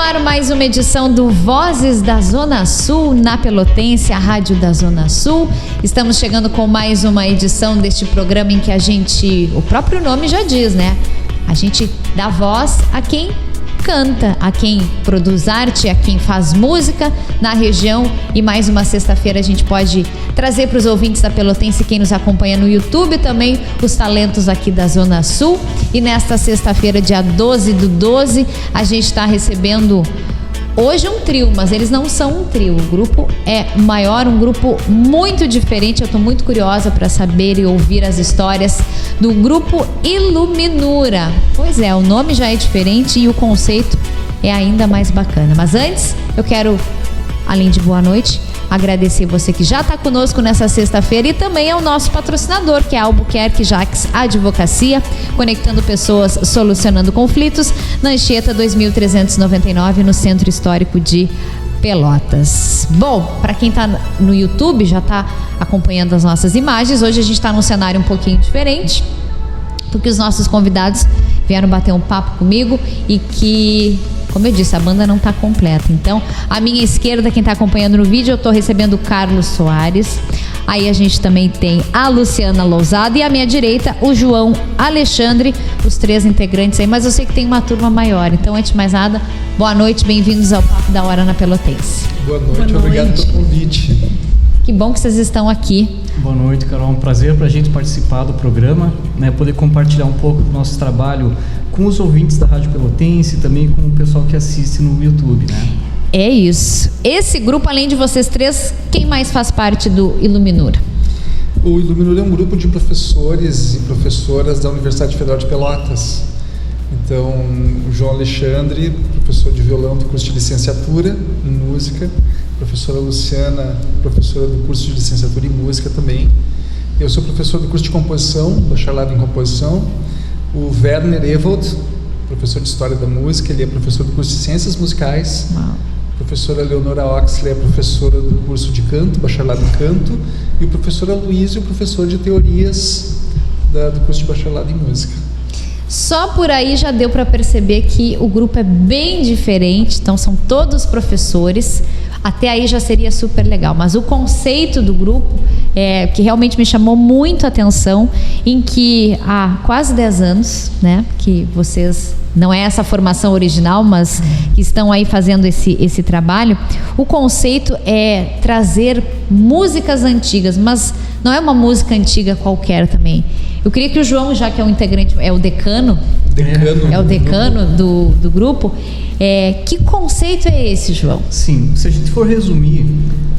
ar mais uma edição do Vozes da Zona Sul, na Pelotense, a Rádio da Zona Sul. Estamos chegando com mais uma edição deste programa em que a gente, o próprio nome já diz, né? A gente dá voz a quem canta, a quem produz arte, a quem faz música na região. E mais uma sexta-feira a gente pode trazer para os ouvintes da Pelotense, quem nos acompanha no YouTube também, os talentos aqui da Zona Sul. E nesta sexta-feira, dia 12/12, a gente está recebendo hoje um trio, mas eles não são um trio. O grupo é maior, um grupo muito diferente. Eu estou muito curiosa para saber e ouvir as histórias do grupo Iluminura. Pois é, o nome já é diferente e o conceito é ainda mais bacana. Mas antes, eu quero, além de boa noite, agradecer você que já está conosco nessa sexta-feira e também ao nosso patrocinador, que é a Albuquerque Jacques Advocacia, conectando pessoas, solucionando conflitos, na Anchieta 2399, no Centro Histórico de Pelotas. Bom, para quem está no YouTube, já está acompanhando as nossas imagens. Hoje a gente está num cenário um pouquinho diferente, porque os nossos convidados vieram bater um papo comigo e que, como eu disse, a banda não está completa. Então, à minha esquerda, quem está acompanhando no vídeo, eu estou recebendo o Carlos Soares. Aí a gente também tem a Luciana Lousada e à minha direita, o João Alexandre, os três integrantes aí. Mas eu sei que tem uma turma maior. Então, antes de mais nada, boa noite, bem-vindos ao Papo da Hora na Pelotense. Boa noite, obrigado pelo convite. Que bom que vocês estão aqui. Boa noite, Carol. É um prazer para a gente participar do programa, né? Poder compartilhar um pouco do nosso trabalho com os ouvintes da Rádio Pelotense e também com o pessoal que assiste no YouTube, né? É isso. Esse grupo, além de vocês três, quem mais faz parte do Iluminura? O Iluminura é um grupo de professores e professoras da Universidade Federal de Pelotas. Então, o João Alexandre, professor de violão do curso de licenciatura em música, professora Luciana, professora do curso de licenciatura em música também. Eu sou professor do curso de composição, bacharelado em composição. O Werner Evold, professor de história da música, ele é professor do curso de ciências musicais. Uau. A professora Leonora Oxley é professora do curso de canto, bacharelado em canto. E o professor Aloysio, professor de teorias do curso de bacharelado em música. Só por aí já deu para perceber que o grupo é bem diferente, então são todos professores. Até aí já seria super legal, mas o conceito do grupo que realmente me chamou muito a atenção, em que há quase 10 anos, né, que vocês, não é essa formação original, mas que estão aí fazendo esse trabalho. O conceito é trazer músicas antigas, mas não é uma música antiga qualquer também. Eu queria que o João, já que é um integrante, é o decano do grupo, que conceito é esse, João? Sim, se a gente for resumir,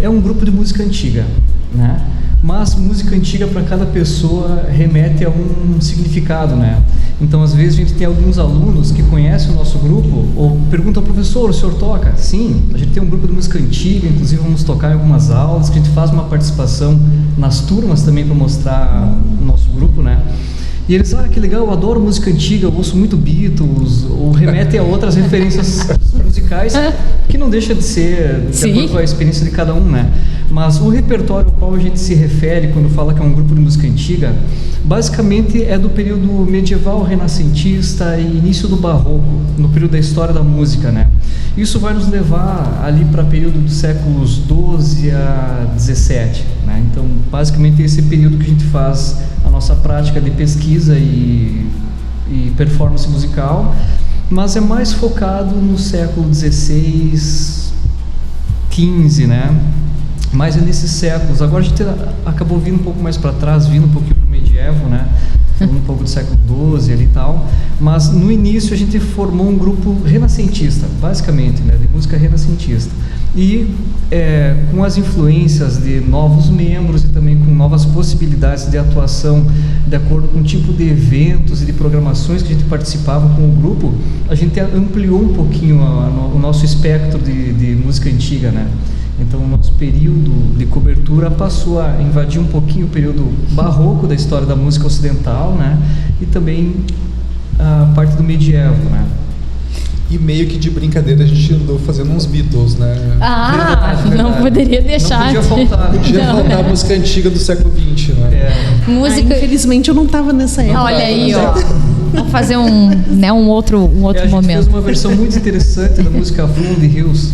é um grupo de música antiga, né? Mas música antiga para cada pessoa remete a um significado, né? Então, às vezes, a gente tem alguns alunos que conhecem o nosso grupo ou perguntam ao professor, o senhor toca? Sim, a gente tem um grupo de música antiga, inclusive vamos tocar em algumas aulas, que a gente faz uma participação nas turmas também para mostrar o nosso grupo, né? E eles, que legal, eu adoro música antiga, eu ouço muito Beatles, ou remete a outras referências musicais, que não deixa de ser de acordo com a experiência de cada um, né? Mas o repertório ao qual a gente se refere quando fala que é um grupo de música antiga, basicamente é do período medieval, renascentista e início do barroco, no período da história da música, né? Isso vai nos levar ali para o período dos séculos 12 a 17, né? Então, basicamente esse período que a gente faz a nossa prática de pesquisa e performance musical, mas é mais focado no século 16, 15, né? Mas é nesses séculos. Agora a gente acabou vindo um pouco mais para trás, vindo um pouquinho para o medievo, né? Um pouco do século 12 ali e tal. Mas no início a gente formou um grupo renascentista, basicamente, né? De música renascentista. E com as influências de novos membros e também com novas possibilidades de atuação de acordo com o tipo de eventos e de programações que a gente participava com o grupo, a gente ampliou um pouquinho o nosso espectro de música antiga, né? Então o nosso período de cobertura passou a invadir um pouquinho o período barroco da história da música ocidental, né? E também a parte do medievo, né? E meio que de brincadeira a gente andou fazendo uns Beatles, né? Verdade. Não poderia deixar. Não podia faltar. Podia faltar a música antiga do século XX, né? Música... infelizmente eu não estava nessa época. Olha aí, ó. Vamos fazer um outro a gente momento. fez uma versão muito interessante da música From the Hills,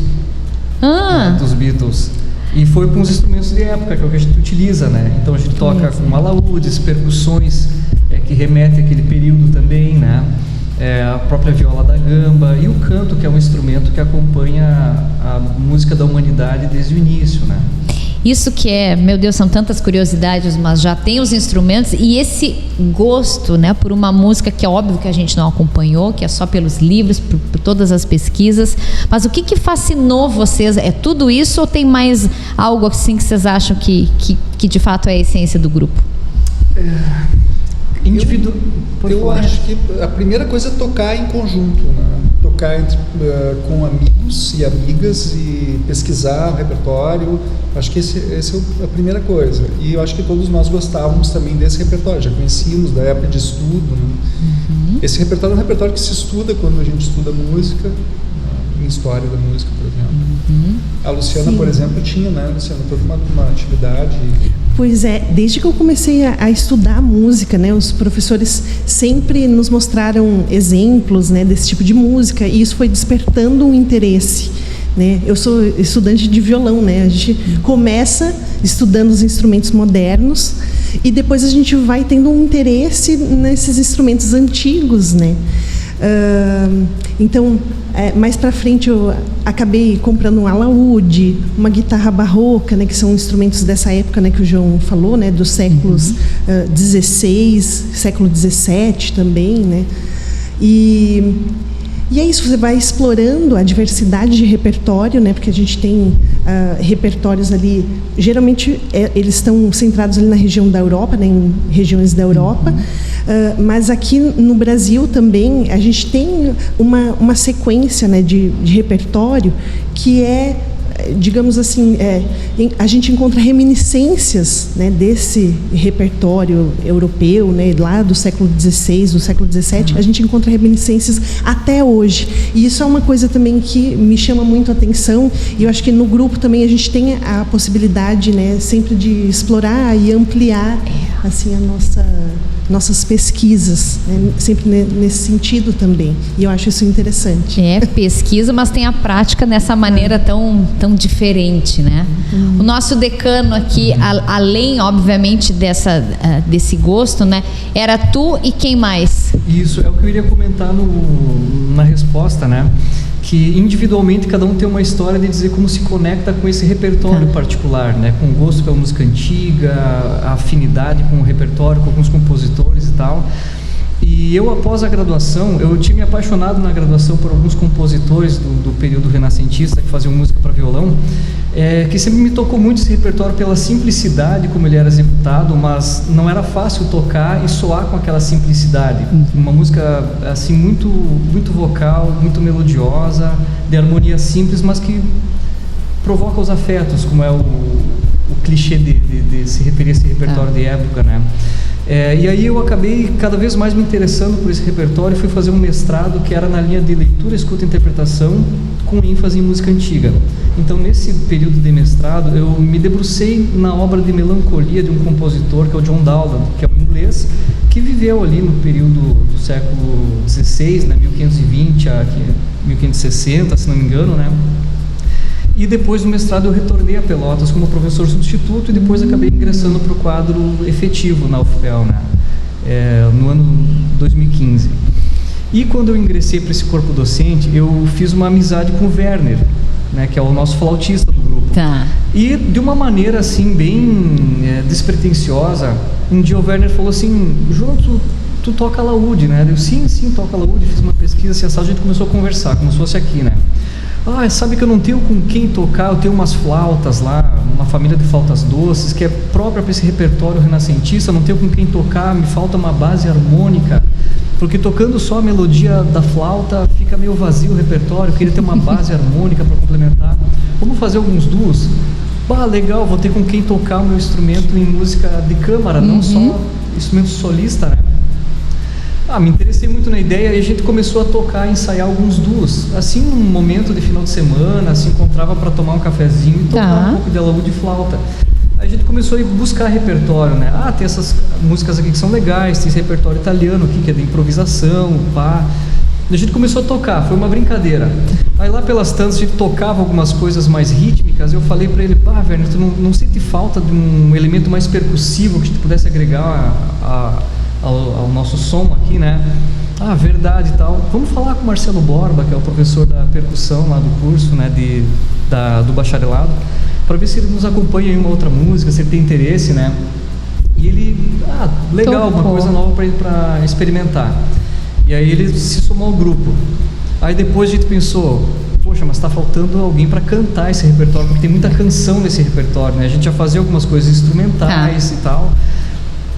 dos Beatles. E foi com os instrumentos de época, que é o que a gente utiliza, né? Então a gente toca com alaúdes, percussões, que remetem àquele período também, né? A própria viola da gamba e o canto, que é um instrumento que acompanha a música da humanidade desde o início, né? Isso que meu Deus, são tantas curiosidades, mas já tem os instrumentos e esse gosto, né, por uma música que é óbvio que a gente não acompanhou, que é só pelos livros, por todas as pesquisas, mas o que fascinou vocês? É tudo isso ou tem mais algo assim que vocês acham que de fato é a essência do grupo? Eu acho que a primeira coisa é tocar em conjunto, né? Tocar com amigos e amigas e pesquisar o repertório. Acho que essa é a primeira coisa. E eu acho que todos nós gostávamos também desse repertório, já conhecíamos da época de estudo, né? Esse repertório é um repertório que se estuda quando a gente estuda música, em história da música, por exemplo. A Luciana, por exemplo, tinha, né, Luciana, toda uma atividade. Pois é, desde que eu comecei a estudar música, né, os professores sempre nos mostraram exemplos, né, desse tipo de música, e isso foi despertando um interesse, né? Eu sou estudante de violão, né? A gente começa estudando os instrumentos modernos e depois a gente vai tendo um interesse nesses instrumentos antigos, né? Então, mais para frente eu acabei comprando um alaúde, uma guitarra barroca, né, que são instrumentos dessa época, né, que o João falou, né, dos séculos XVI, século XVII também, né? E é isso, você vai explorando a diversidade de repertório, né? Porque a gente tem repertórios ali, geralmente eles estão centrados ali na região da Europa, né? Em regiões da Europa, mas aqui no Brasil também a gente tem uma sequência, né, de repertório que digamos assim, a gente encontra reminiscências, né, desse repertório europeu, né, lá do século XVI, do século XVII, a gente encontra reminiscências até hoje. E isso é uma coisa também que me chama muito a atenção, e eu acho que no grupo também a gente tem a possibilidade, né, sempre de explorar e ampliar assim, nossas pesquisas, né, sempre nesse sentido também. E eu acho isso interessante. Pesquisa, mas tem a prática nessa maneira tão diferente, né? O nosso decano aqui, além, obviamente, desse gosto, né? Era tu e quem mais? Isso, é o que eu iria comentar na resposta, né? Que individualmente cada um tem uma história de dizer como se conecta com esse repertório particular, né? Com o gosto pela música antiga, a afinidade com o repertório, com alguns compositores e tal. E eu, após a graduação, eu tinha me apaixonado na graduação por alguns compositores do período renascentista que faziam música para violão, que sempre me tocou muito esse repertório pela simplicidade como ele era executado, mas não era fácil tocar e soar com aquela simplicidade. Uma música assim muito, muito vocal, muito melodiosa, de harmonia simples, mas que provoca os afetos, como é o clichê de se referir a esse repertório de época, né? E aí eu acabei cada vez mais me interessando por esse repertório e fui fazer um mestrado que era na linha de leitura, escuta e interpretação com ênfase em música antiga. Então, nesse período de mestrado, eu me debrucei na obra de melancolia de um compositor que é o John Dowland, que é um inglês que viveu ali no período do século XVI, né, 1520 a 1560, se não me engano, né? E depois do mestrado eu retornei a Pelotas como professor substituto e depois acabei ingressando para o quadro efetivo na UFPEL, né? No ano 2015. E quando eu ingressei para esse corpo docente, eu fiz uma amizade com o Werner, né, que é o nosso flautista do grupo. Tá. E de uma maneira assim bem despretensiosa, um dia o Werner falou assim: João, tu toca alaúde, né? Eu, sim, toco alaúde. Fiz uma pesquisa, assim, a gente começou a conversar, como se fosse aqui, né? Sabe que eu não tenho com quem tocar, eu tenho umas flautas lá, uma família de flautas doces, que é própria para esse repertório renascentista, eu não tenho com quem tocar, me falta uma base harmônica, porque tocando só a melodia da flauta fica meio vazio o repertório, eu queria ter uma base harmônica para complementar. Vamos fazer alguns duos? Legal, vou ter com quem tocar o meu instrumento em música de câmara, não só instrumento solista, né? Me interessei muito na ideia e a gente começou a tocar, ensaiar alguns duos. Assim, num momento de final de semana, se encontrava para tomar um cafezinho e tocar um pouco de alaúde e flauta. A a gente começou a buscar repertório, né? Tem essas músicas aqui que são legais, tem esse repertório italiano aqui que é de improvisação, pá. A gente começou a tocar, foi uma brincadeira. Aí lá pelas tantas a gente tocava algumas coisas mais rítmicas. Eu falei pra ele, Werner, tu não sente falta de um elemento mais percussivo que a gente pudesse agregar ao nosso som aqui, né? Verdade e tal. Vamos falar com o Marcelo Borba, que é o professor da percussão lá do curso, né, do bacharelado, para ver se ele nos acompanha em uma outra música, se ele tem interesse, né? E ele, legal, uma coisa nova para experimentar. E aí ele se somou ao grupo. Aí depois a gente pensou, poxa, mas está faltando alguém para cantar esse repertório, porque tem muita canção nesse repertório, né? A gente já fazia algumas coisas instrumentais e tal.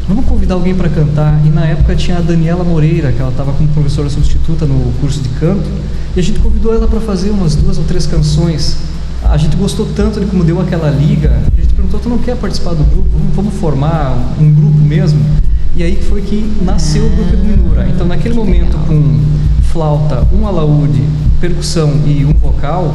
Vamos convidar alguém para cantar. E na época tinha a Daniela Moreira, que ela estava como professora substituta no curso de canto, e a gente convidou ela para fazer umas 2 ou 3 canções. A gente gostou tanto de como deu aquela liga, a gente perguntou, tu não quer participar do grupo? Vamos formar um grupo mesmo? E aí foi que nasceu o grupo Iluminura. Então naquele momento, com flauta, um alaúde, percussão e um vocal,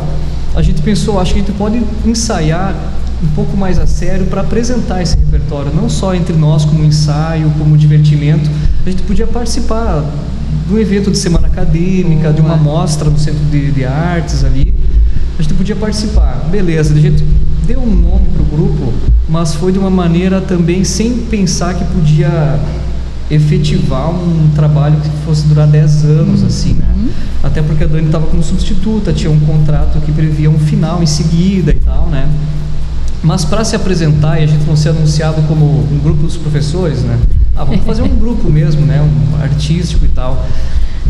a gente pensou, acho que a gente pode ensaiar um pouco mais a sério para apresentar esse repertório, não só entre nós como ensaio, como divertimento. A gente podia participar de um evento de semana acadêmica, de uma mostra no Centro de Artes ali. A gente podia participar, beleza, a gente deu um nome para o grupo, mas foi de uma maneira também sem pensar que podia efetivar um trabalho que fosse durar 10 anos, assim, né? Até porque a Dani estava como substituta, tinha um contrato que previa um final em seguida e tal, né? Mas para se apresentar e a gente não ser anunciado como um grupo dos professores, né? Vamos fazer um grupo mesmo, né? Um artístico e tal.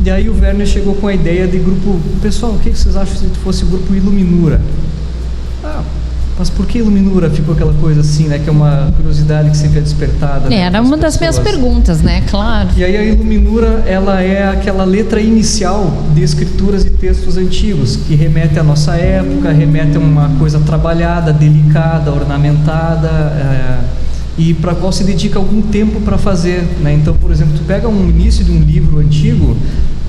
E aí o Werner chegou com a ideia de grupo. Pessoal, o que vocês acham se fosse o grupo Iluminura? Mas por que Iluminura? Ficou aquela coisa assim, né? Que é uma curiosidade que sempre é despertada. Era uma das minhas perguntas, né? Claro. E aí a Iluminura, ela é aquela letra inicial de escrituras e textos antigos, que remete à nossa época, remete a uma coisa trabalhada, delicada, ornamentada, e para a qual se dedica algum tempo para fazer, né? Então, por exemplo, tu pega um início de um livro antigo,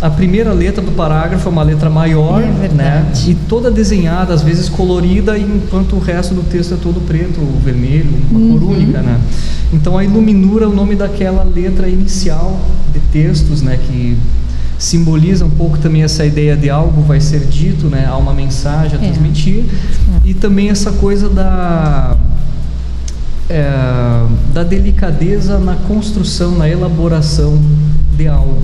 a primeira letra do parágrafo é uma letra maior, né? E toda desenhada, às vezes colorida, enquanto o resto do texto é todo preto ou vermelho, uma cor única, né? Então a Iluminura é o nome daquela letra inicial de textos, né? Que simboliza um pouco também essa ideia de algo vai ser dito, né? Há uma mensagem a transmitir, e também essa coisa da delicadeza na construção, na elaboração de algo,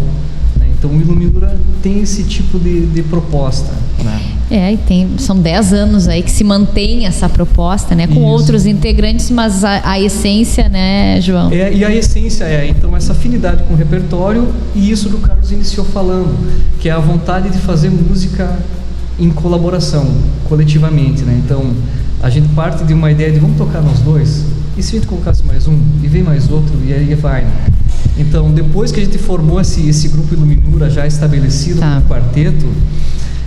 né? Então o Iluminura tem esse tipo de proposta, né? E são 10 anos aí que se mantém essa proposta, né? Com outros integrantes, mas a essência, né, João? E a essência então, essa afinidade com o repertório, e isso que o Carlos iniciou falando, que é a vontade de fazer música em colaboração, coletivamente, né? Então, a gente parte de uma ideia de vamos tocar nós dois, e se a gente colocasse mais um, e vem mais outro, e aí vai, né? Então, depois que a gente formou esse grupo Iluminura já estabelecido como quarteto,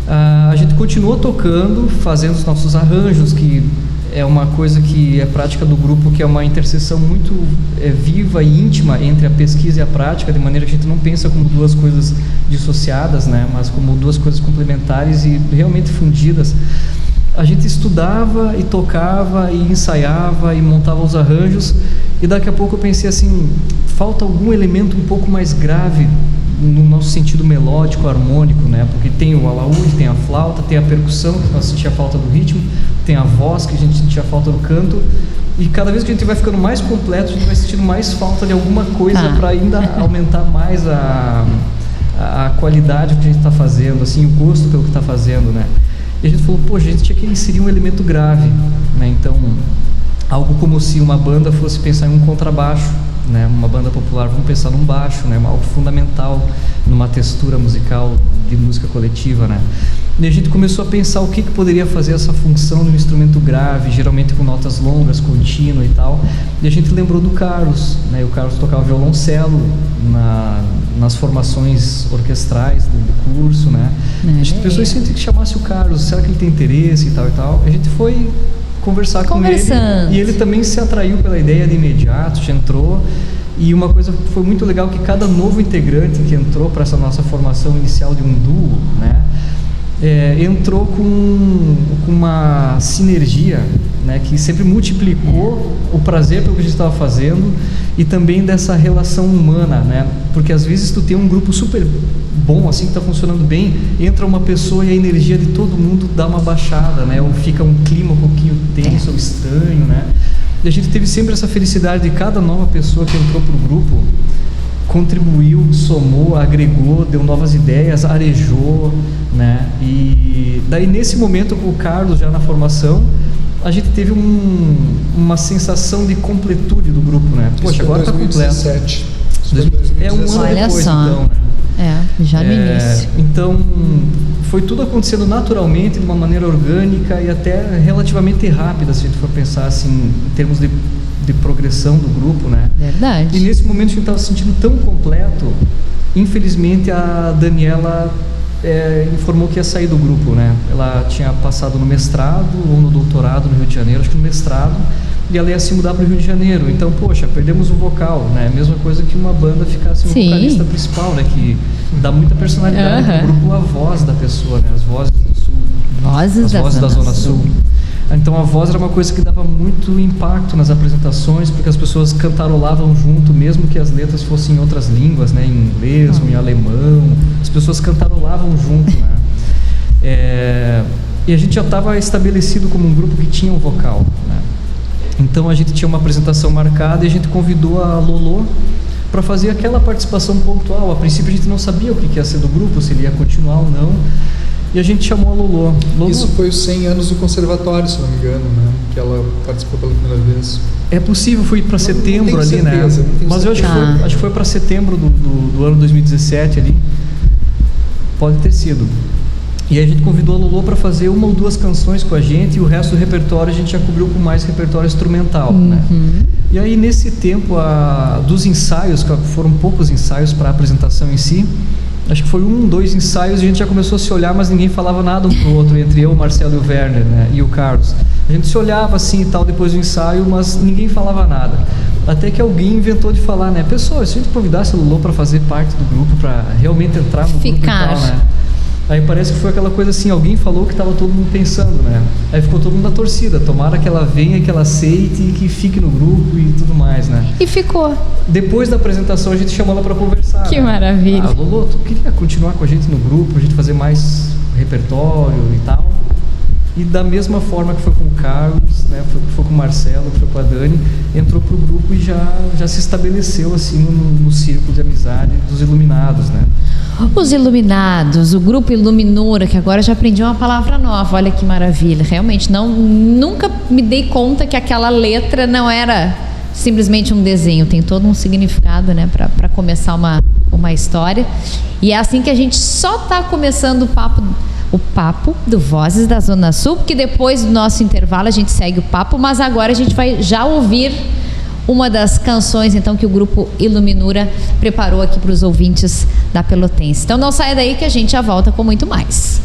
a gente continuou tocando, fazendo os nossos arranjos, que é uma coisa que é prática do grupo, que é uma interseção muito viva e íntima entre a pesquisa e a prática, de maneira que a gente não pensa como duas coisas dissociadas, né, mas como duas coisas complementares e realmente fundidas. A gente estudava e tocava e ensaiava e montava os arranjos, e daqui a pouco eu pensei assim, falta algum elemento um pouco mais grave no nosso sentido melódico, harmônico, né? Porque tem o alaúde, tem a flauta, tem a percussão, que nós sentia falta do ritmo, tem a voz, que a gente sentia falta do canto, e cada vez que a gente vai ficando mais completo, a gente vai sentindo mais falta de alguma coisa para ainda aumentar mais a qualidade do que a gente está fazendo, assim, o gosto pelo que está fazendo, né? E a gente falou, poxa, a gente tinha que inserir um elemento grave, né? Então, algo como se uma banda fosse pensar em um contrabaixo, né? Uma banda popular, vamos pensar num baixo, né? Algo fundamental numa textura musical de música coletiva, né? E a gente começou a pensar o que poderia fazer essa função de um instrumento grave, geralmente com notas longas, contínua e tal. E a gente lembrou do Carlos, né? O Carlos tocava violoncelo nas formações orquestrais do curso, né? A gente pensou em que chamasse o Carlos, será que ele tem interesse e tal e tal. A gente foi conversar com ele, e ele também se atraiu pela ideia de imediato, já entrou. E uma coisa que foi muito legal, que cada novo integrante que entrou para essa nossa formação inicial de um duo, né, entrou com uma sinergia, né, que sempre multiplicou o prazer pelo que a gente estava fazendo e também dessa relação humana, né, porque às vezes tu tem um grupo super bom, assim, que está funcionando bem, entra uma pessoa e a energia de todo mundo dá uma baixada, né, ou fica um clima um pouquinho tenso ou estranho, né, e a gente teve sempre essa felicidade de cada nova pessoa que entrou pro grupo contribuiu, somou, agregou, deu novas ideias, arejou, né? E daí nesse momento com o Carlos já na formação, a gente teve uma sensação de completude do grupo, né? Poxa, agora está completo. 2017. É um ano Olha depois, só. então, né? Já no início. Então, foi tudo acontecendo naturalmente, de uma maneira orgânica e até relativamente rápida, se a gente for pensar assim, em termos de progressão do grupo, né? Verdade. E nesse momento a gente estava se sentindo tão completo, infelizmente a Daniela informou que ia sair do grupo, né? Ela tinha passado no mestrado ou no doutorado no Rio de Janeiro, acho que no mestrado, e ela ia se mudar para o Rio de Janeiro. Então, poxa, perdemos o vocal, né? Mesma coisa que uma banda ficasse um vocalista principal, né? Que dá muita personalidade no grupo, a voz da pessoa, né? As vozes do Sul. Vozes da Zona Sul. Então a voz era uma coisa que dava muito impacto nas apresentações, porque as pessoas cantarolavam junto, mesmo que as letras fossem em outras línguas, né, em inglês ou em alemão, as pessoas cantarolavam junto, né? E a gente já estava estabelecido como um grupo que tinha um vocal, né? Então a gente tinha uma apresentação marcada e a gente convidou a Lolo para fazer aquela participação pontual. A princípio a gente não sabia o que ia ser do grupo, se ele ia continuar ou não. E a gente chamou a Lolo. Isso foi os 100 anos do conservatório, se não me engano, né? Que ela participou pela primeira vez. É possível, foi para setembro ali, certeza, né? Mas eu acho que foi para setembro do ano 2017 ali. Pode ter sido. E aí a gente convidou a Lolo para fazer uma ou duas canções com a gente, e o resto do repertório a gente já cobriu com mais repertório instrumental, né? E aí nesse tempo dos ensaios, que foram poucos ensaios para a apresentação em si, acho que foi 2 ensaios e a gente já começou a se olhar, mas ninguém falava nada um pro outro, entre eu, o Marcelo e o Werner, né, e o Carlos. A gente se olhava assim e tal depois do ensaio, mas ninguém falava nada. Até que alguém inventou de falar, né, pessoal, se a gente convidasse a Lolo para fazer parte do grupo, para realmente entrar no grupo e tal, né? Aí parece que foi aquela coisa assim, alguém falou que estava todo mundo pensando, né? Aí ficou todo mundo na torcida, tomara que ela venha, que ela aceite e que fique no grupo e tudo mais, né? E ficou. Depois da apresentação a gente chamou ela para conversar. Que maravilha. Lolo, tu queria continuar com a gente no grupo, a gente fazer mais repertório e tal? E da mesma forma que foi com o Carlos, né, foi com o Marcelo, que foi com a Dani, entrou pro grupo e já se estabeleceu assim no círculo de amizade dos Iluminados, né? Os Iluminados, o grupo Iluminura, que agora já aprendi uma palavra nova, olha que maravilha. Realmente, nunca me dei conta que aquela letra não era simplesmente um desenho, tem todo um significado, né, para começar uma história. E é assim que a gente só está começando o papo do Vozes da Zona Sul, porque depois do nosso intervalo a gente segue o papo, mas agora a gente vai já ouvir uma das canções então que o grupo Iluminura preparou aqui para os ouvintes da Pelotense. Então não saia daí que a gente já volta com muito mais.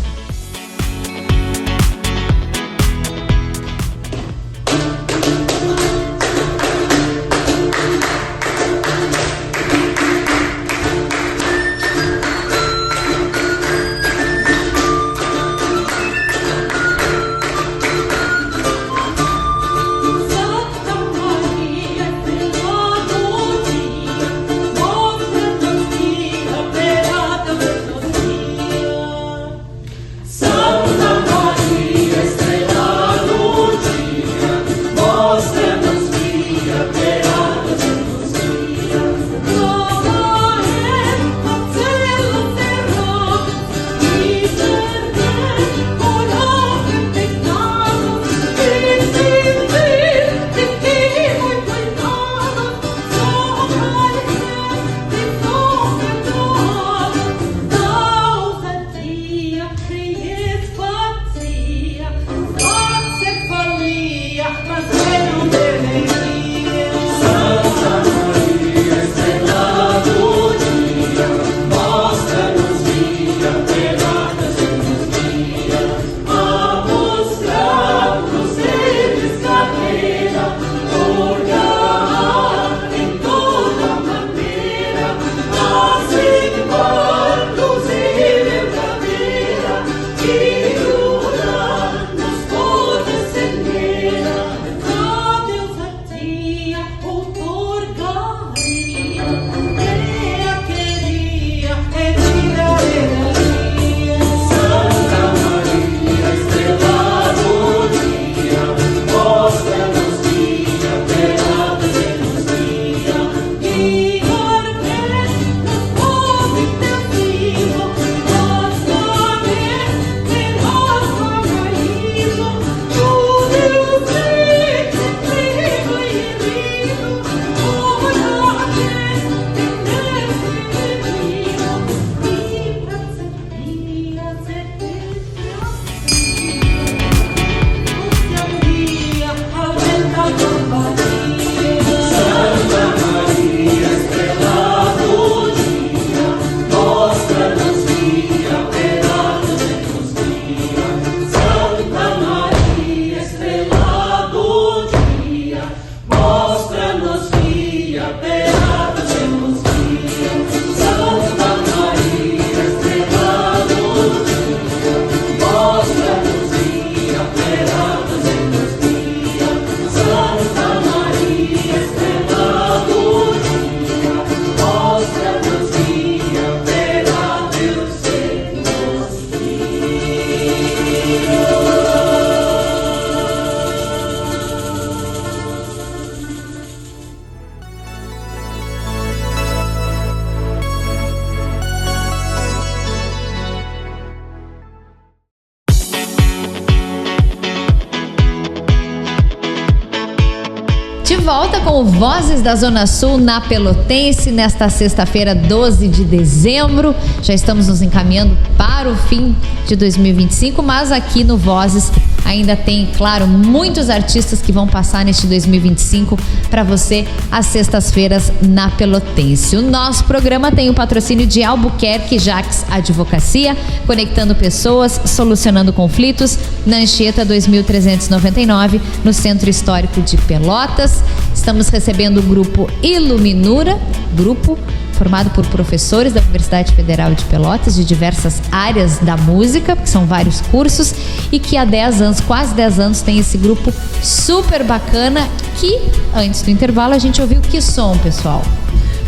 volta com o Vozes da Zona Sul na Pelotense, nesta sexta-feira, 12 de dezembro. Já estamos nos encaminhando para o fim de 2025, mas aqui no Vozes ainda tem, claro, muitos artistas que vão passar neste 2025 para você às sextas-feiras na Pelotense. O nosso programa tem o patrocínio de Albuquerque Jaques Advocacia, conectando pessoas, solucionando conflitos, na Anchieta 2399, no Centro Histórico de Pelotas. Estamos recebendo o grupo Iluminura, grupo formado por professores da Universidade Federal de Pelotas, de diversas áreas da música, que são vários cursos, e que há 10 anos, quase 10 anos, tem esse grupo super bacana, que antes do intervalo a gente ouviu que som, pessoal?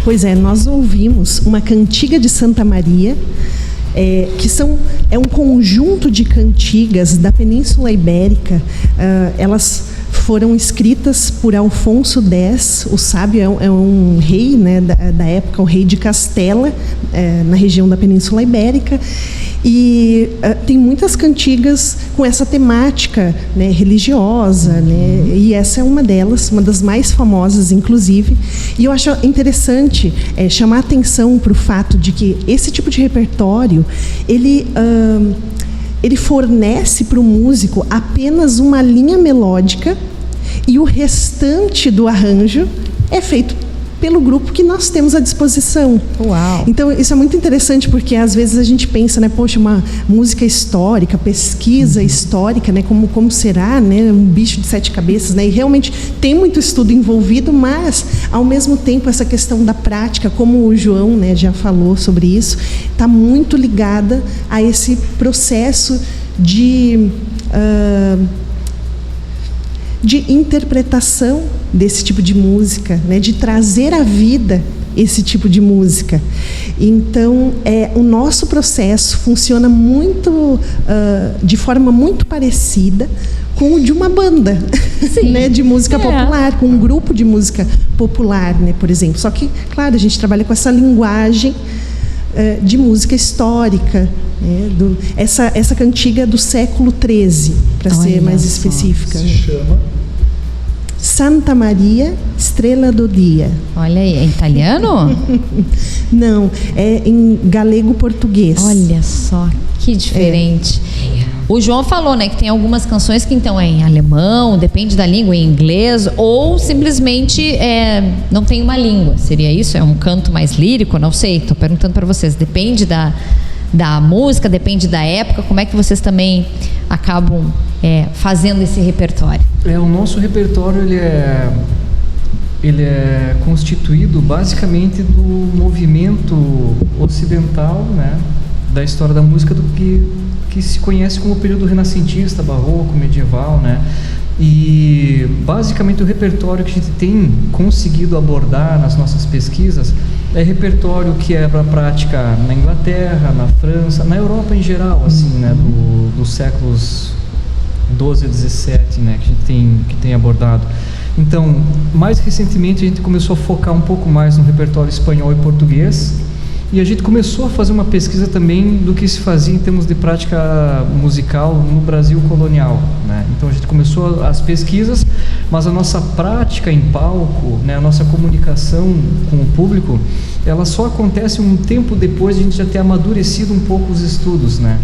Pois é, nós ouvimos uma cantiga de Santa Maria, que é um conjunto de cantigas da Península Ibérica. Elas foram escritas por Alfonso X, o sábio, é um rei, né, da época, o rei de Castela, na região da Península Ibérica, e tem muitas cantigas com essa temática, né, religiosa, né, e essa é uma delas, uma das mais famosas, inclusive. E eu acho interessante chamar a atenção para o fato de que esse tipo de repertório, ele fornece para o músico apenas uma linha melódica e o restante do arranjo é feito pelo grupo que nós temos à disposição. Uau! Então, isso é muito interessante, porque às vezes a gente pensa, né, poxa, uma música histórica, pesquisa histórica, né, como será, né, um bicho de 7 cabeças, né, e realmente tem muito estudo envolvido, mas, ao mesmo tempo, essa questão da prática, como o João, né, já falou sobre isso, está muito ligada a esse processo de interpretação desse tipo de música, né, de trazer à vida esse tipo de música. Então, o nosso processo funciona muito, de forma muito parecida com o de uma banda, né, de música popular, com um grupo de música popular, né, por exemplo. Só que, claro, a gente trabalha com essa linguagem de música histórica, né, essa cantiga do século XIII, para ser mais específica. Se chama Santa Maria, Estrela do Dia. Olha aí, é italiano? Não, é em galego-português. Olha só, que diferente. O João falou, né, que tem algumas canções que então é em alemão, depende da língua, em inglês, ou simplesmente não tem uma língua. Seria isso? É um canto mais lírico? Não sei, estou perguntando para vocês. Depende da música, depende da época. Como é que vocês também acabam fazendo esse repertório? O nosso repertório ele é constituído basicamente do movimento ocidental, né, da história da música do que se conhece como período renascentista, barroco, medieval, né? E basicamente o repertório que a gente tem conseguido abordar nas nossas pesquisas é repertório que é para prática na Inglaterra, na França, na Europa em geral, assim, né, dos séculos 12 a 17, né, que a gente tem abordado. Então, mais recentemente a gente começou a focar um pouco mais no repertório espanhol e português, e a gente começou a fazer uma pesquisa também do que se fazia em termos de prática musical no Brasil colonial, né? Então a gente começou as pesquisas, mas a nossa prática em palco, né, a nossa comunicação com o público, ela só acontece um tempo depois de a gente já ter amadurecido um pouco os estudos, né?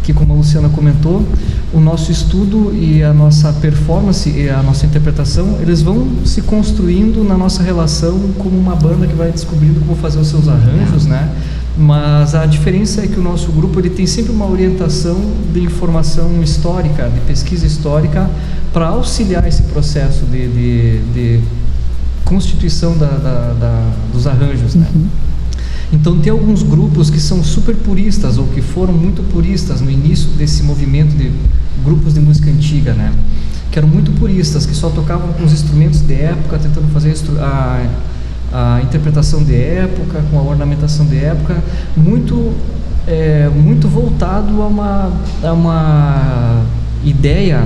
Que, como a Luciana comentou, o nosso estudo e a nossa performance e a nossa interpretação, eles vão se construindo na nossa relação como uma banda que vai descobrindo como fazer os seus arranjos, né? Mas a diferença é que o nosso grupo ele tem sempre uma orientação de informação histórica, de pesquisa histórica, para auxiliar esse processo de constituição dos arranjos, né? Então tem alguns grupos que são super puristas ou que foram muito puristas no início desse movimento de grupos de música antiga, né? Que eram muito puristas, que só tocavam com os instrumentos de época, tentando fazer a interpretação de época, com a ornamentação de época, muito voltado a uma ideia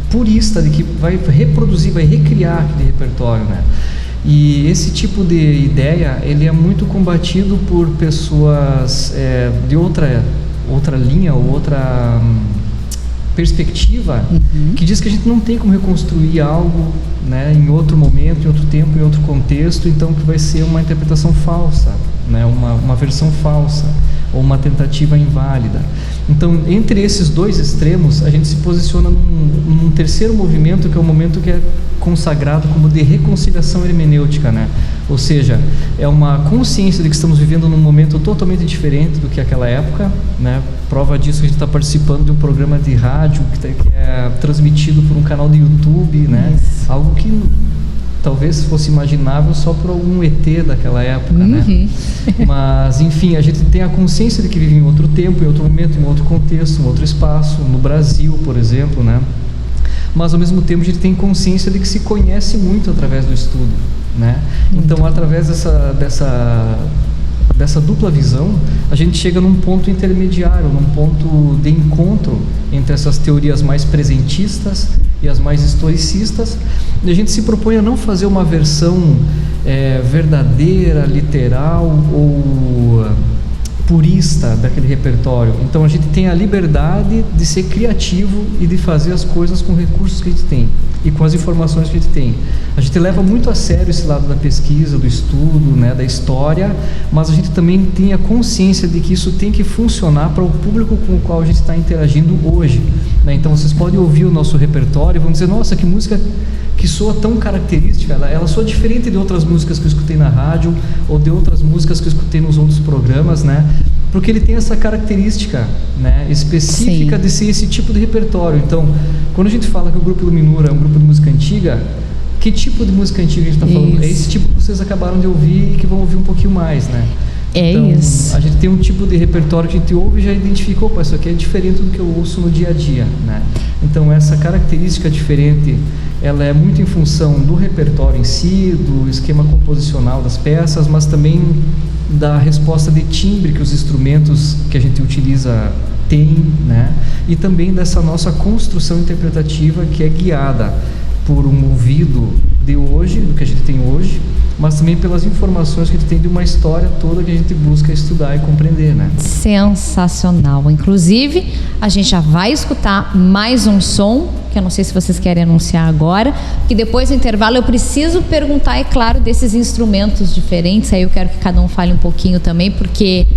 purista de que vai reproduzir, vai recriar aquele repertório, né? E esse tipo de ideia, ele é muito combatido por pessoas de outra linha ou outra perspectiva que diz que a gente não tem como reconstruir algo, né, em outro momento, em outro tempo, em outro contexto, então que vai ser uma interpretação falsa, né, uma versão falsa ou uma tentativa inválida. Então, entre esses dois extremos, a gente se posiciona num terceiro movimento, que é o momento que é consagrado como de reconciliação hermenêutica, né? Ou seja, é uma consciência de que estamos vivendo num momento totalmente diferente do que aquela época, né? Prova disso, a gente está participando de um programa de rádio que é transmitido por um canal de YouTube, né? Algo que talvez fosse imaginável só por algum ET daquela época, né? Mas, enfim, a gente tem a consciência de que vive em outro tempo, em outro momento, em outro contexto, em outro espaço, no Brasil, por exemplo, né? Mas, ao mesmo tempo, a gente tem consciência de que se conhece muito através do estudo, né? Então, através dessa dupla visão, a gente chega num ponto intermediário, num ponto de encontro entre essas teorias mais presentistas e as mais historicistas, e a gente se propõe a não fazer uma versão verdadeira, literal ou purista daquele repertório. Então a gente tem a liberdade de ser criativo e de fazer as coisas com recursos que a gente tem e com as informações que a gente tem. A gente leva muito a sério esse lado da pesquisa, do estudo, né, da história, mas a gente também tem a consciência de que isso tem que funcionar para o público com o qual a gente está interagindo hoje, né? Então vocês podem ouvir o nosso repertório e vão dizer, nossa, que música que soa tão característica, ela soa diferente de outras músicas que eu escutei na rádio ou de outras músicas que eu escutei nos outros programas, né? Porque ele tem essa característica, né, específica de ser esse tipo de repertório. Então, quando a gente fala que o Grupo Iluminura é um grupo de música antiga, que tipo de música antiga a gente está falando? Isso. É esse tipo que vocês acabaram de ouvir e que vão ouvir um pouquinho mais, né? Então, isso. A gente tem um tipo de repertório que a gente ouve e já identificou, pô, isso aqui é diferente do que eu ouço no dia a dia, né? Então, essa característica diferente, ela é muito em função do repertório em si, do esquema composicional das peças, mas também da resposta de timbre que os instrumentos que a gente utiliza têm, né? E também dessa nossa construção interpretativa que é guiada por um ouvido de hoje, do que a gente tem hoje, mas também pelas informações que a gente tem de uma história toda que a gente busca estudar e compreender, né? Sensacional. Inclusive, a gente já vai escutar mais um som, que eu não sei se vocês querem anunciar agora, que depois do intervalo eu preciso perguntar, é claro, desses instrumentos diferentes, aí eu quero que cada um fale um pouquinho também, porque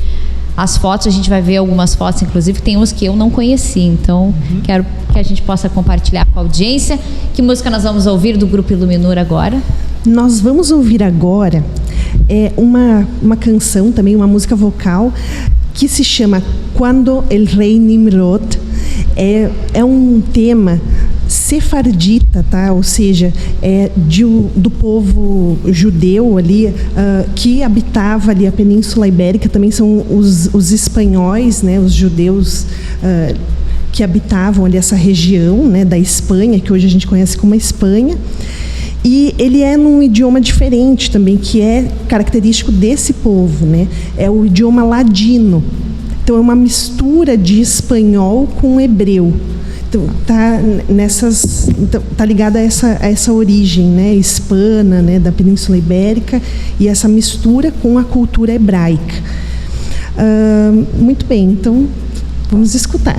as fotos, a gente vai ver algumas fotos, inclusive tem uns que eu não conheci, então quero que a gente possa compartilhar com a audiência. Que música nós vamos ouvir do Grupo Iluminura agora? Nós vamos ouvir agora uma canção, também uma música vocal, que se chama Quando el Rei Nimrod. É um tema sefardita, tá? Ou seja, do povo judeu ali, que habitava ali a Península Ibérica. Também são os espanhóis, né? Os judeus que habitavam ali essa região, né? Da Espanha, que hoje a gente conhece como a Espanha. E ele é num idioma diferente também, que é característico desse povo, né? É o idioma ladino. Então é uma mistura de espanhol com hebreu. Então tá ligada a essa origem, né, hispana, né, da Península Ibérica, e essa mistura com a cultura hebraica. Muito bem, então vamos escutar.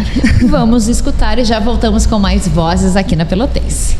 Vamos escutar e já voltamos com mais vozes aqui na Pelotense.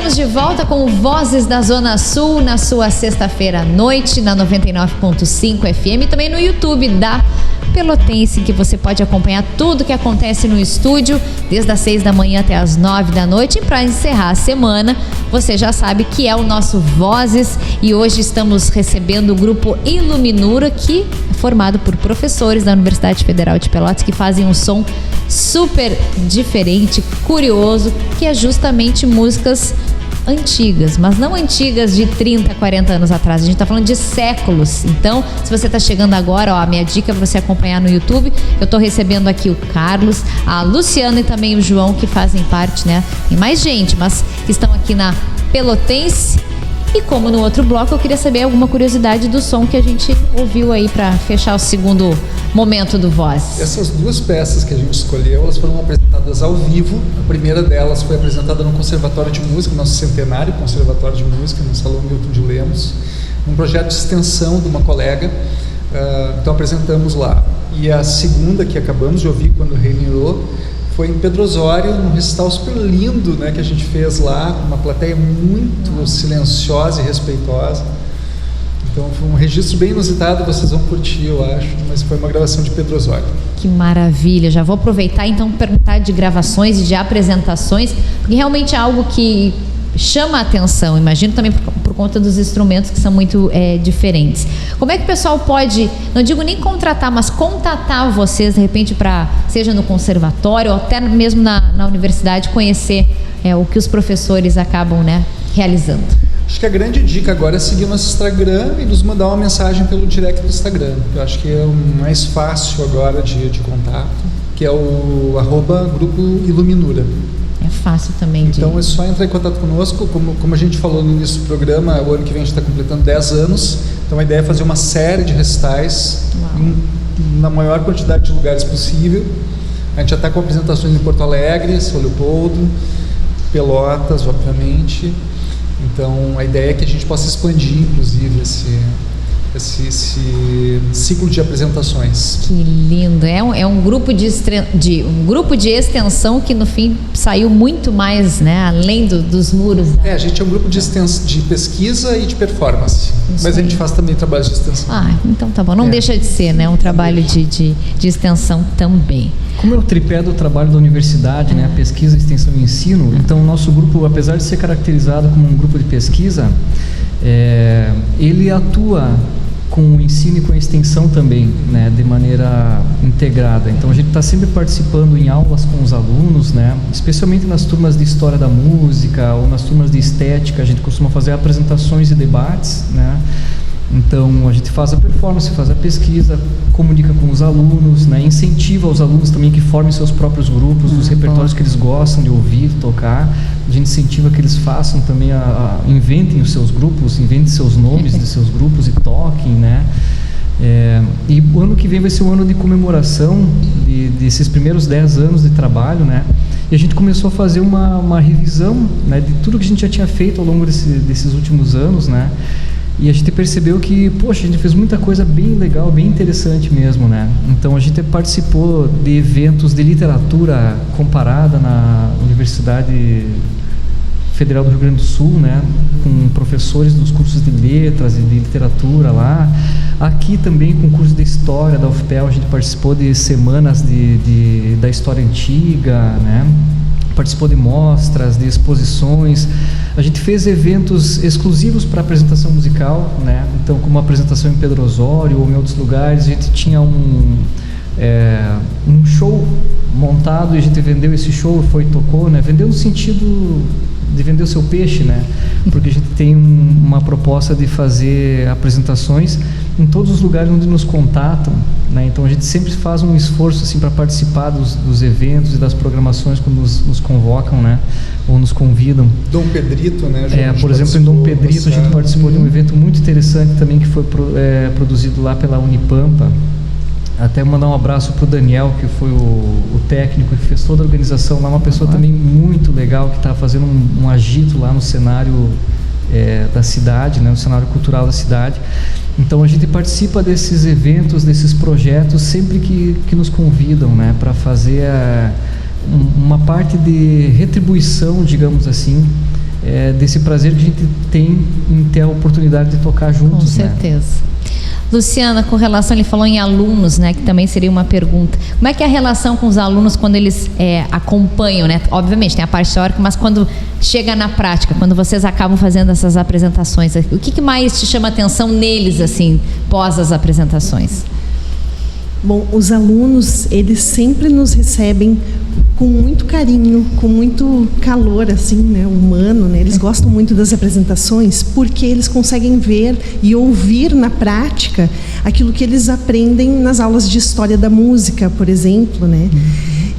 Estamos de volta com Vozes da Zona Sul na sua sexta-feira à noite, na 99.5 FM e também no YouTube da Pelotense, que você pode acompanhar tudo que acontece no estúdio, desde as 6 da manhã até as 9 da noite. E para encerrar a semana, você já sabe que é o nosso Vozes, e hoje estamos recebendo o grupo Iluminura, que é formado por professores da Universidade Federal de Pelotas, que fazem um som super diferente, curioso, que é justamente músicas antigas, mas não antigas de 30, 40 anos atrás, a gente tá falando de séculos. Então, se você tá chegando agora, ó, a minha dica é você acompanhar no YouTube. Eu tô recebendo aqui o Carlos, a Luciana e também o João, que fazem parte, né? Tem mais gente, mas estão aqui na Pelotense. E como no outro bloco, eu queria saber alguma curiosidade do som que a gente ouviu aí para fechar o segundo momento do Voz. Essas duas peças que a gente escolheu, elas foram apresentadas ao vivo. A primeira delas foi apresentada no Conservatório de Música, nosso centenário Conservatório de Música, no Salão Milton de Lemos, num projeto de extensão de uma colega. Então apresentamos lá. E a segunda, que acabamos de ouvir quando remirou, foi em Pedro Osório, num recital super lindo, né, que a gente fez lá, com uma plateia muito silenciosa e respeitosa. Então foi um registro bem inusitado, vocês vão curtir, eu acho, mas foi uma gravação de Pedro Osório. Que maravilha! Já vou aproveitar então para perguntar de gravações e de apresentações, porque realmente é algo que chama a atenção, imagino também por conta dos instrumentos que são muito diferentes. Como é que o pessoal pode, não digo nem contratar, mas contatar vocês de repente para, seja no conservatório ou até mesmo na universidade, conhecer o que os professores acabam, né, realizando? Acho que a grande dica agora é seguir nosso Instagram e nos mandar uma mensagem pelo direct do Instagram. Eu acho que é o mais fácil agora de contato, que é o @grupo Iluminura. É fácil também. Então é só entrar em contato conosco, como a gente falou no início do programa, o ano que vem a gente está completando 10 anos, então a ideia é fazer uma série de recitais na maior quantidade de lugares possível. A gente já está com apresentações em Porto Alegre, São Leopoldo, Pelotas, obviamente. Então a ideia é que a gente possa expandir, inclusive, esse ciclo de apresentações. Que lindo! É um grupo de extensão que no fim saiu muito mais, né, além dos muros. A gente é um grupo de pesquisa e de performance. Isso mas aí. A gente faz também trabalhos de extensão. Então tá bom. Não deixa de ser, né, um trabalho de extensão também. Como é o tripé do trabalho da universidade, né, pesquisa, extensão e ensino, então o nosso grupo, apesar de ser caracterizado como um grupo de pesquisa, ele atua com o ensino e com a extensão também, né, de maneira integrada. Então a gente está sempre participando em aulas com os alunos, né, especialmente nas turmas de história da música ou nas turmas de estética. A gente costuma fazer apresentações e debates, né. Então a gente faz a performance, faz a pesquisa, comunica com os alunos, né, incentiva os alunos também que formem seus próprios grupos, os repertórios que eles gostam de ouvir, de tocar. A gente incentiva que eles façam também, inventem os seus grupos, inventem seus nomes de seus grupos e toquem, né. E o ano que vem vai ser um ano de comemoração desses primeiros 10 anos de trabalho, né. E a gente começou a fazer uma revisão, né, de tudo que a gente já tinha feito ao longo desses últimos anos, né. E a gente percebeu que, poxa, a gente fez muita coisa bem legal, bem interessante mesmo, né? Então a gente participou de eventos de literatura comparada na Universidade Federal do Rio Grande do Sul, né? Com professores dos cursos de letras e de literatura lá. Aqui também com o curso de história da UFPEL a gente participou de semanas da história antiga, né? Participou de mostras, de exposições. A gente fez eventos exclusivos para apresentação musical, né? Então, como a apresentação em Pedro Osório ou em outros lugares, a gente tinha um show montado e a gente vendeu esse show, tocou, né? Vendeu no sentido de vender o seu peixe, né? Porque a gente tem uma proposta de fazer apresentações em todos os lugares onde nos contatam, né? Então a gente sempre faz um esforço assim para participar dos eventos e das programações quando nos convocam, né? Ou nos convidam. Dom Pedrito, né? Por exemplo, em Dom Pedrito a gente participou de um evento muito interessante também que foi produzido lá pela Unipampa. Até mandar um abraço para o Daniel, que foi o técnico que fez toda a organização lá, uma pessoa também muito legal, que está fazendo um agito lá no cenário da cidade, né, no cenário cultural da cidade. Então a gente participa desses eventos, desses projetos, sempre que nos convidam, né, para fazer uma parte de retribuição, digamos assim, desse prazer que a gente tem em ter a oportunidade de tocar juntos. Com certeza. Né? Luciana, com relação, ele falou em alunos, né, que também seria uma pergunta. Como é que é a relação com os alunos quando eles acompanham, né? Obviamente tem a parte teórica, mas quando chega na prática, quando vocês acabam fazendo essas apresentações, o que mais te chama a atenção neles, assim, pós as apresentações? Bom, os alunos, eles sempre nos recebem com muito carinho, com muito calor, assim, né, humano, né? Eles gostam muito das apresentações porque eles conseguem ver e ouvir na prática aquilo que eles aprendem nas aulas de história da música, por exemplo, né?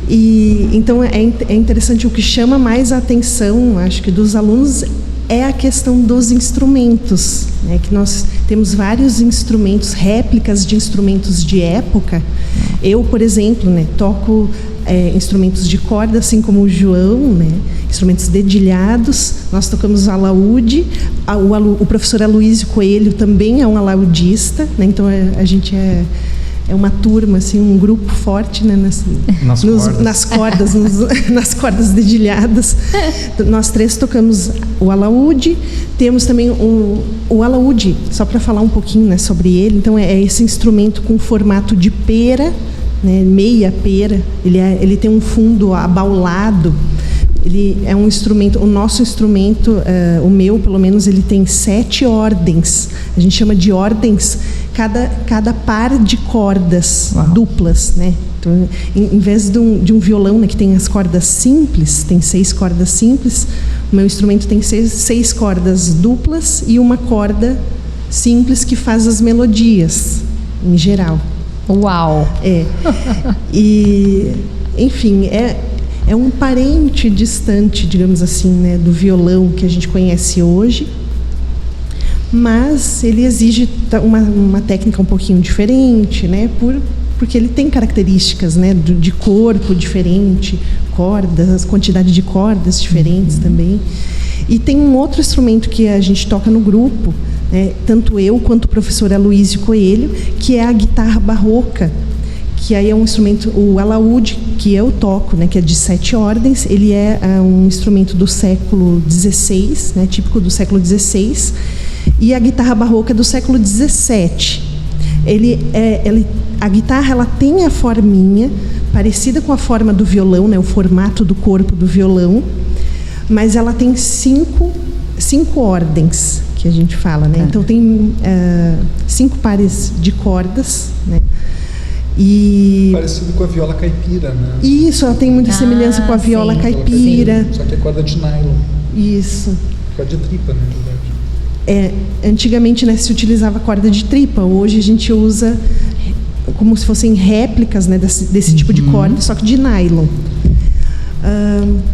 E então é interessante, o que chama mais a atenção, acho que dos alunos, é a questão dos instrumentos, né? Que nós temos vários instrumentos, réplicas de instrumentos de época. Eu, por exemplo, né, toco instrumentos de corda, assim como o João, né? Instrumentos dedilhados. Nós tocamos alaúde. O professor Aloísio Coelho também é um alaudista, né? Então a gente é uma turma, assim, um grupo forte, né, nas cordas dedilhadas. Nós três tocamos o alaúde. Temos também o alaúde, só para falar um pouquinho, né, sobre ele. Então é esse instrumento com formato de pera, né, meia pera. Ele tem um fundo abaulado. Ele é um instrumento, o nosso instrumento, o meu pelo menos, ele tem 7 ordens. A gente chama de ordens cada par de cordas. Uau. Duplas, né? Então, em vez de um violão, né, que tem as cordas simples, tem 6 cordas simples, o meu instrumento tem 6 cordas duplas e uma corda simples que faz as melodias, em geral. Uau! E, enfim, é um parente distante, digamos assim, né, do violão que a gente conhece hoje, mas ele exige uma técnica um pouquinho diferente, né, porque ele tem características, né, de corpo diferente, cordas, quantidade de cordas diferentes também. E tem um outro instrumento que a gente toca no grupo, né, tanto eu quanto o professor Aloísio Coelho, que é a guitarra barroca, que aí é um instrumento, o alaúde, que eu toco, né, que é de 7 ordens. Ele é um instrumento do século XVI, né, típico do século XVI, e a guitarra barroca do século XVII. A guitarra, ela tem a forminha parecida com a forma do violão, né, o formato do corpo do violão, mas ela tem 5 ordens, que a gente fala, né? Então tem 5 pares de cordas, né? E parecido com a viola caipira, né? Isso, ela tem muita semelhança com a viola caipira. Só que é corda de nylon. Isso. Corda de tripa, né, na verdade. Antigamente, né, se utilizava corda de tripa. Hoje a gente usa como se fossem réplicas, né, desse tipo de corda, só que de nylon.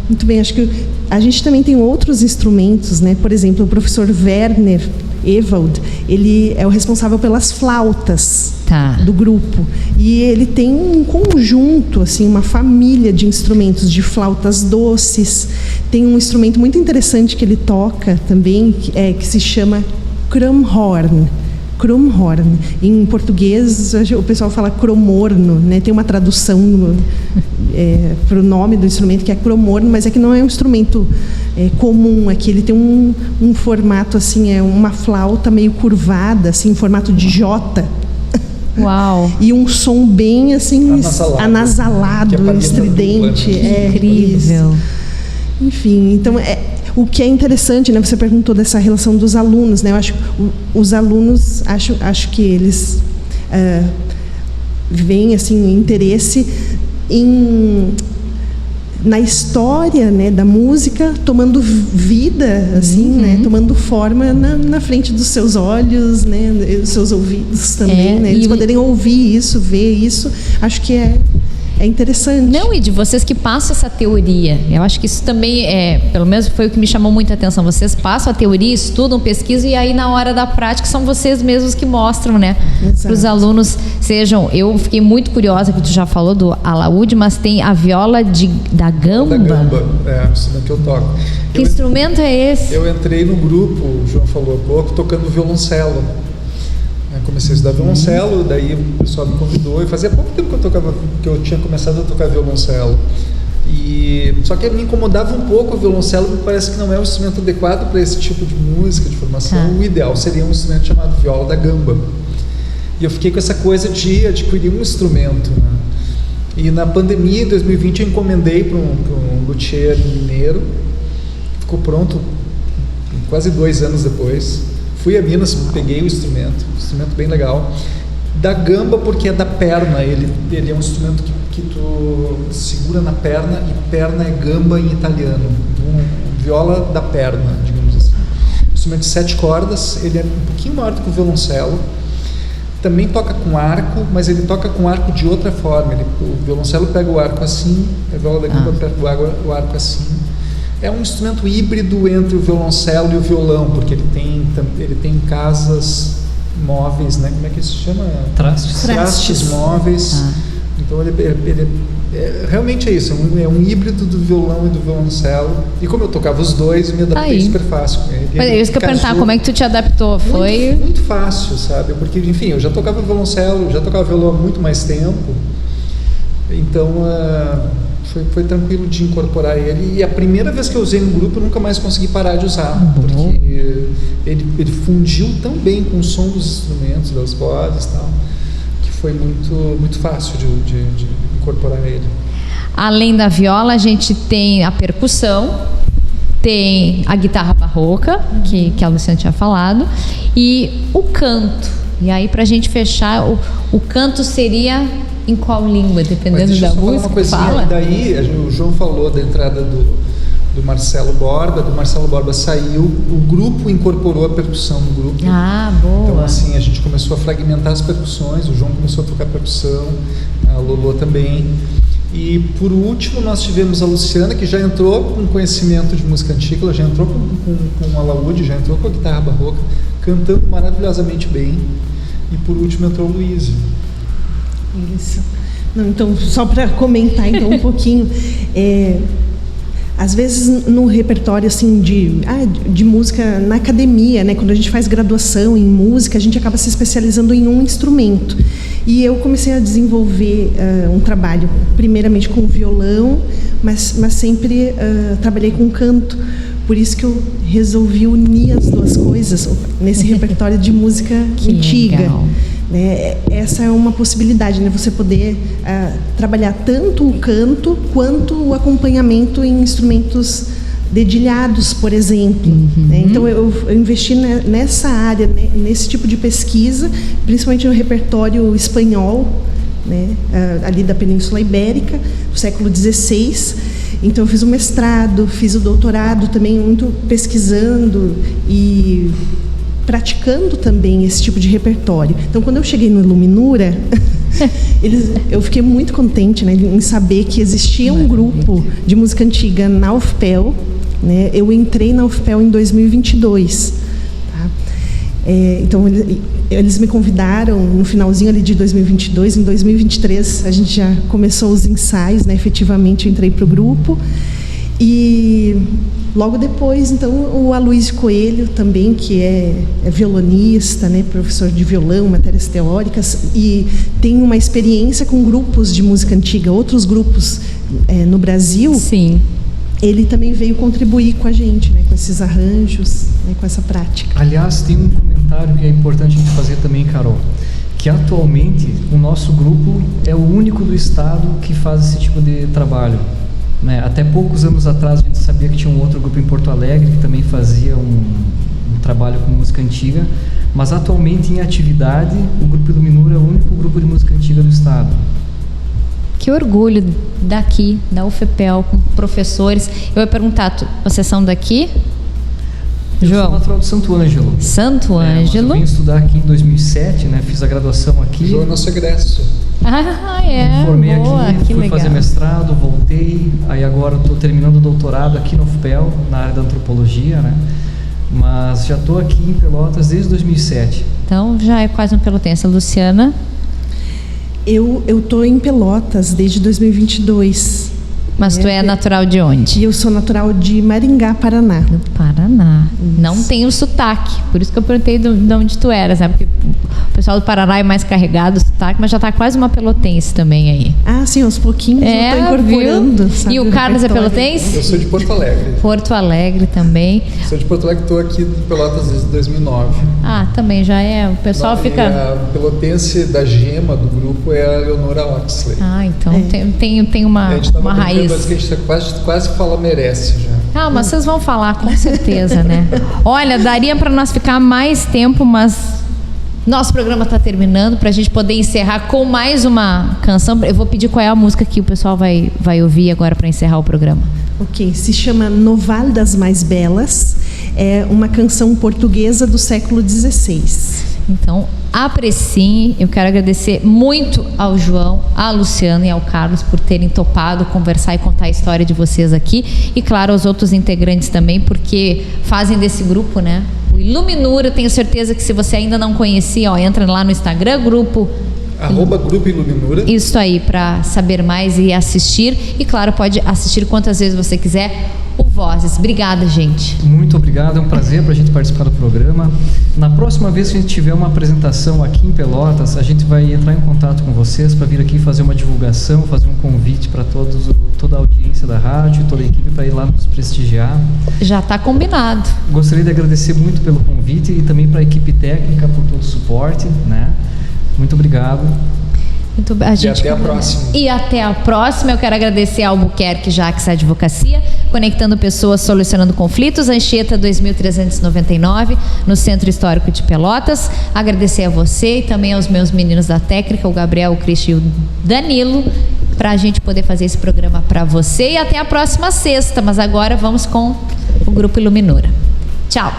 Muito bem, acho que a gente também tem outros instrumentos, né? Por exemplo, o professor Werner Ewald, ele é o responsável pelas flautas do grupo. E ele tem um conjunto, assim, uma família de instrumentos, de flautas doces. Tem um instrumento muito interessante que ele toca também, que se chama crumhorn. Crumhorn. Em português, o pessoal fala cromorno, né? Tem uma tradução para o nome do instrumento, que é cromorno, mas é que não é um instrumento comum. Aqui ele tem um formato, assim, uma flauta meio curvada, assim, em formato de J. Uau! E um som bem, assim, anasalado, estridente. Incrível! Isso. Enfim, então o que é interessante, né? Você perguntou dessa relação dos alunos, né? Eu acho que os alunos, acho que eles veem, assim, interesse na história, né, da música tomando vida, assim, né, tomando forma na frente dos seus olhos, né, dos seus ouvidos também, né? Eles poderem ouvir isso, ver isso, acho que é interessante. Não, e de vocês que passam essa teoria. Eu acho que isso também pelo menos foi o que me chamou muita atenção. Vocês passam a teoria, estudam, pesquisam, e aí na hora da prática são vocês mesmos que mostram, né? Para os alunos eu fiquei muito curiosa, que tu já falou do alaúde, mas tem a viola da gamba. Da gamba, o instrumento que eu toco. Que instrumento é esse? Eu entrei no grupo, o João falou há pouco, tocando violoncelo. Comecei a estudar violoncelo, daí o pessoal me convidou, e fazia pouco tempo que eu tinha começado a tocar violoncelo. Só Só que me incomodava um pouco o violoncelo, me parece que não é um instrumento adequado para esse tipo de música, de formação. O ideal seria um instrumento chamado viola da gamba. E eu fiquei com essa coisa de adquirir um instrumento, né? E na pandemia, em 2020, eu encomendei para um luthier mineiro. Ficou pronto quase 2 anos depois. Fui a Minas, peguei o instrumento bem legal. Da gamba, porque é da perna, ele é um instrumento que tu segura na perna, e perna é gamba em italiano. Então, viola da perna, digamos assim. Instrumento de 7 cordas, ele é um pouquinho maior do que o violoncelo. Também toca com arco, mas ele toca com arco de outra forma. O violoncelo pega o arco assim, a viola da gamba pega o arco assim. É um instrumento híbrido entre o violoncelo e o violão, porque ele tem casas móveis, né? Como é que se chama? Trastes móveis. Então realmente é isso, é um híbrido do violão e do violoncelo. E como eu tocava os dois, eu me adaptei super fácil com ele. Mas isso que eu ia perguntar, como é que tu te adaptou? Foi muito fácil, sabe? Porque, enfim, eu já tocava violoncelo, já tocava violão há muito mais tempo. Então, foi tranquilo de incorporar ele. E a primeira vez que eu usei no grupo, eu nunca mais consegui parar de usar. Porque ele fundiu tão bem com o som dos instrumentos, das vozes e tal, que foi muito fácil de incorporar ele. Além da viola, a gente tem a percussão, tem a guitarra barroca, que a Luciana tinha falado, e o canto. E aí, pra gente fechar, o canto seria em qual língua, dependendo da música? Uma coisinha, daí o João falou da entrada do Marcelo Borba. Do Marcelo Borba saiu, o grupo incorporou a percussão no grupo. Boa. Então, assim, a gente começou a fragmentar as percussões, o João começou a tocar percussão, a Lolo também. E por último nós tivemos a Luciana, que já entrou com conhecimento de música antiga, ela já entrou com alaúde, já entrou com a guitarra barroca, cantando maravilhosamente bem. E por último entrou o Luísio. Isso. Não, então, só para comentar então um pouquinho, às vezes no repertório assim de música na academia, né, quando a gente faz graduação em música, a gente acaba se especializando em um instrumento. E eu comecei a desenvolver um trabalho, primeiramente com violão, mas sempre trabalhei com canto. Por isso que eu resolvi unir as duas coisas nesse repertório de música antiga. Legal. Essa é uma possibilidade, né? Você poder trabalhar tanto o canto quanto o acompanhamento em instrumentos dedilhados, por exemplo. Né? Então eu investi nessa área, né? Nesse tipo de pesquisa, principalmente no repertório espanhol, né? Ali da Península Ibérica, do século XVI. Então eu fiz o mestrado, fiz o doutorado também, muito pesquisando e praticando também esse tipo de repertório. Então, quando eu cheguei no Luminura, eu fiquei muito contente, né, em saber que existia um grupo de música antiga na UFPEL. Né? Eu entrei na UFPEL em 2022. Tá? Então, eles me convidaram no finalzinho ali de 2022. Em 2023, a gente já começou os ensaios, né? Efetivamente, eu entrei para o grupo. E logo depois, então, o Aloysio Coelho também, que é violonista, né, professor de violão, matérias teóricas, e tem uma experiência com grupos de música antiga, outros grupos no Brasil. Sim. Ele também veio contribuir com a gente, né, com esses arranjos, né, com essa prática. Aliás, tem um comentário que é importante a gente fazer também, Carol, que atualmente o nosso grupo é o único do estado que faz esse tipo de trabalho. Né? Até poucos anos atrás a gente sabia que tinha um outro grupo em Porto Alegre que também fazia um trabalho com música antiga, mas atualmente em atividade o Grupo Iluminura é o único grupo de música antiga do estado. Que orgulho daqui, da UFPEL, com professores. Eu ia perguntar, vocês são daqui? Eu João? sou natural de Santo Ângelo. Santo Ângelo. Eu vim estudar aqui em 2007, né? Fiz a graduação aqui. João é nosso egresso. Me formei boa, aqui, que fui legal. fazer mestrado, voltei, aí agora estou terminando o doutorado aqui no UFPEL, na área da antropologia, né? Mas já estou aqui em Pelotas desde 2007. Então já é quase um pelotense. Luciana? Eu estou em Pelotas desde 2022. Mas tu é natural de onde? E eu sou natural de Maringá, Paraná. Do Paraná. Não tem o sotaque, por isso que eu perguntei de onde tu eras, né? Porque O pessoal do Paraná é mais carregado, sotaque, mas já tá quase uma pelotense também aí. Ah, sim, aos pouquinhos eu tô incorporando. E o Carlos é pelotense? Eu sou de Porto Alegre. Porto Alegre também. Sou de Porto Alegre, estou aqui em Pelotas desde 2009. Ah, também já é. O pessoal fica... A pelotense da gema do grupo é a Leonora Oxley. Ah, então tem uma raiz. Que a gente quase fala merece já. Ah, mas vocês vão falar, com certeza, né? Olha, daria para nós ficar mais tempo, mas nosso programa está terminando, para a gente poder encerrar com mais uma canção. Eu vou pedir qual é a música que o pessoal vai ouvir agora para encerrar o programa. Ok, se chama No Vale das Mais Belas, é uma canção portuguesa do século XVI. Então, apreciem. Eu quero agradecer muito ao João, à Luciana e ao Carlos por terem topado conversar e contar a história de vocês aqui. E, claro, aos outros integrantes também, porque fazem desse grupo, né? O Iluminura, tenho certeza que se você ainda não conhecia, entra lá no Instagram, Grupo Iluminura. Isso aí, para saber mais e assistir. E, claro, pode assistir quantas vezes você quiser. O Vozes. Obrigada, gente. Muito obrigado, é um prazer para a gente participar do programa. Na próxima vez que a gente tiver uma apresentação aqui em Pelotas, a gente vai entrar em contato com vocês para vir aqui fazer uma divulgação, fazer um convite para toda a audiência da rádio, toda a equipe para ir lá nos prestigiar. Já está combinado. Gostaria de agradecer muito pelo convite e também para a equipe técnica por todo o suporte, né? Muito obrigado. E até a próxima. E até a próxima. Eu quero agradecer ao Albuquerque Jacques Advocacia, conectando pessoas, solucionando conflitos, Anchieta 2399, no Centro Histórico de Pelotas. Agradecer a você e também aos meus meninos da técnica, o Gabriel, o Cristian e o Danilo, para a gente poder fazer esse programa para você. E até a próxima sexta. Mas agora vamos com o Grupo Iluminura. Tchau.